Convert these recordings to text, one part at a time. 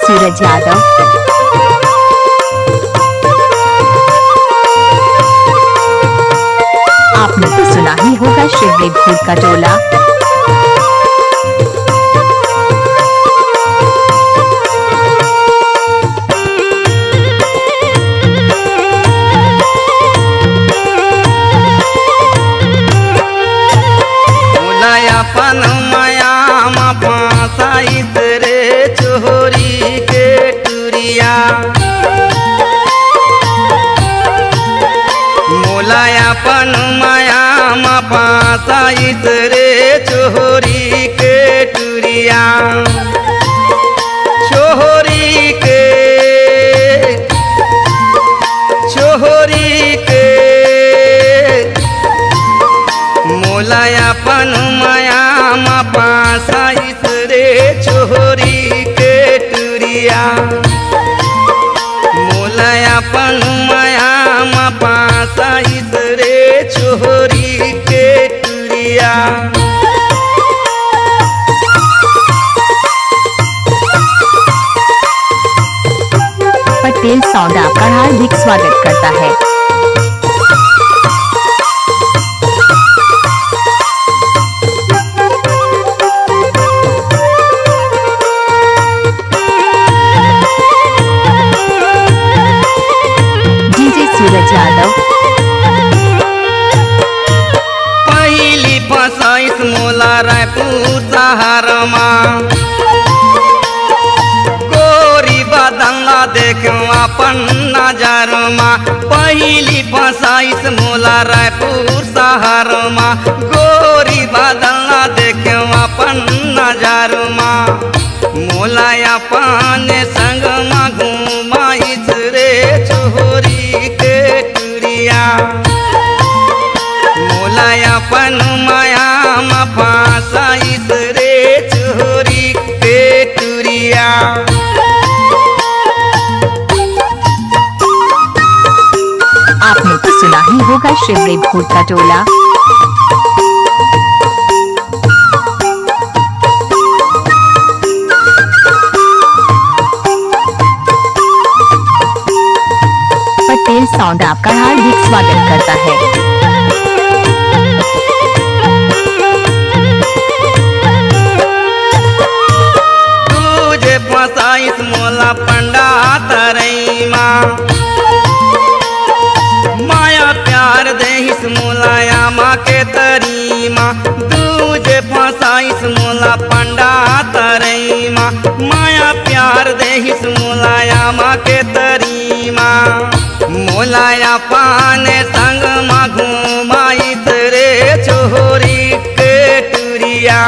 सूरज यादव। आपने तो सुना ही होगा शिवरी भूत का टोला। अपन माया मा फांसाइत रे चोरी के टुरिया, मोला अपन माया मा फांसाइत रे चोरी के टुरिया। छोरी के मोला अपन माया मा फांसाइत रे चोरी के टुरिया, मोला अपन माया मा फांसाइत रे चोरी के टुरिया। पटेल साउंड आपका हार्दिक स्वागत करता है। सूरज यादव। पहली फसाइस मोला रायपुर शहर माँ, गोरी बदला देख अपन नजर माँ। पहली फसाइस मोला रायपुर शहर माँ, गोरी बदला देख अपन नजर माँ। मोला अपन संग माँ घुमाइस रे चोरी के टुरिया, मोला अपन माया मा फांसाइस रे चोरी के टुरिया। आपने तो सुना ही होगा शिवरी भूत का टोला। पटेल साउंड आपका हार्दिक स्वागत करता है। तुझे फसाइस मोला पंडा तरई माँ, माया प्यार देहिस मोला यामा के तरी माँ। तुझे फसाइस मोला पंडा तरई माँ, माया प्यार देहिस मोला यामा के तरी माँ। मोला अपन संग मा घुमाइस रे चोरी के टुरिया,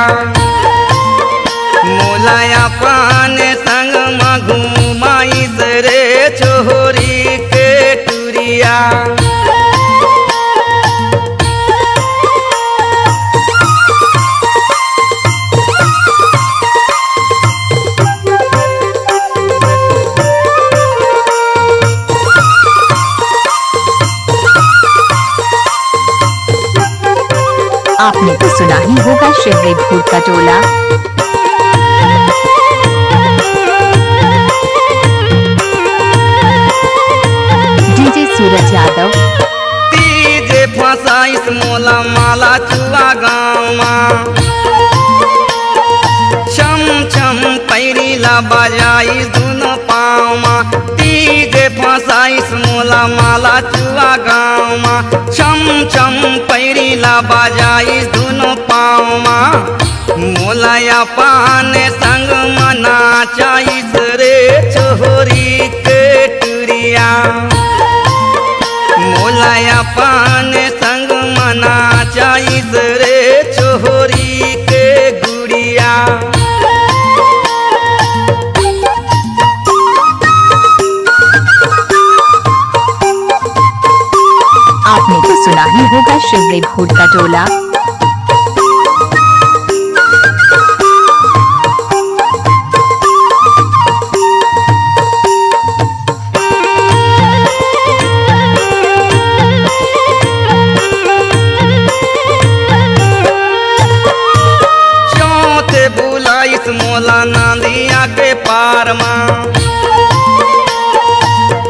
मोला अपन संग मा घुमाइस रे चोरी के टुरिया। आपने तो सुना ही होगा शिवरी भूत का टोला। डीजे सूरज यादव। तीजे फसाइस मोला माला चुआ गाँव माँ, छम छम पैरी ला बजाइस दोनों पाँव माँ। तीजे फसाइस मोला माला चुआ गाँव माँ, छम छम पैरी ला बजाइस दोनों पाँव माँ। मोला अपन संग मना चाइस रे चोरी के टुरिया, मोला अपन संग मना चाइस रे चोरी के गुड़िया। आपने तो सुना ही होगा शिवरी भूत का टोला। मोला नांदिया के पार माँ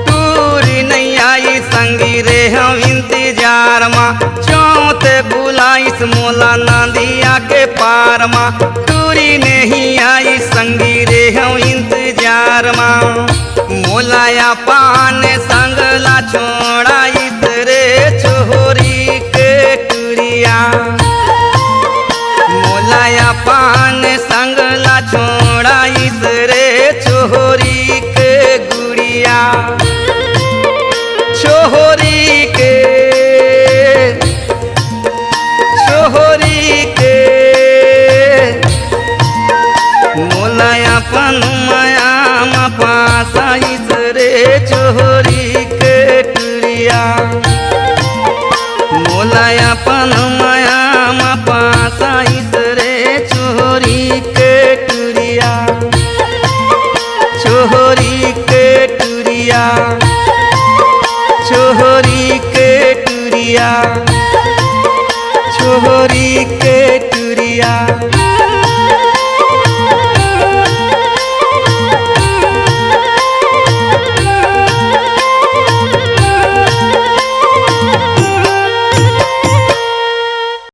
टूरी नहीं आई संगी रे हम इंतजार माँ चौथे बुलाइस मोला नदिया के पार माँ टूरी नहीं आई संगी रे हम इंतजार माँ मोलाया पान संगला छोड़ा इस रे छोरी के टूरिया मोलाया पान संगला छोड़ा इस रे छोरी के गुड़िया छोरी के मोलाया पन माया मा पासा इस रे छोरी के टूरिया मोलाया पन माया मा पासा इस रे छोरी के टूरिया छोरी के टूरिया छोरी के टूरिया छोरी के टूरिया।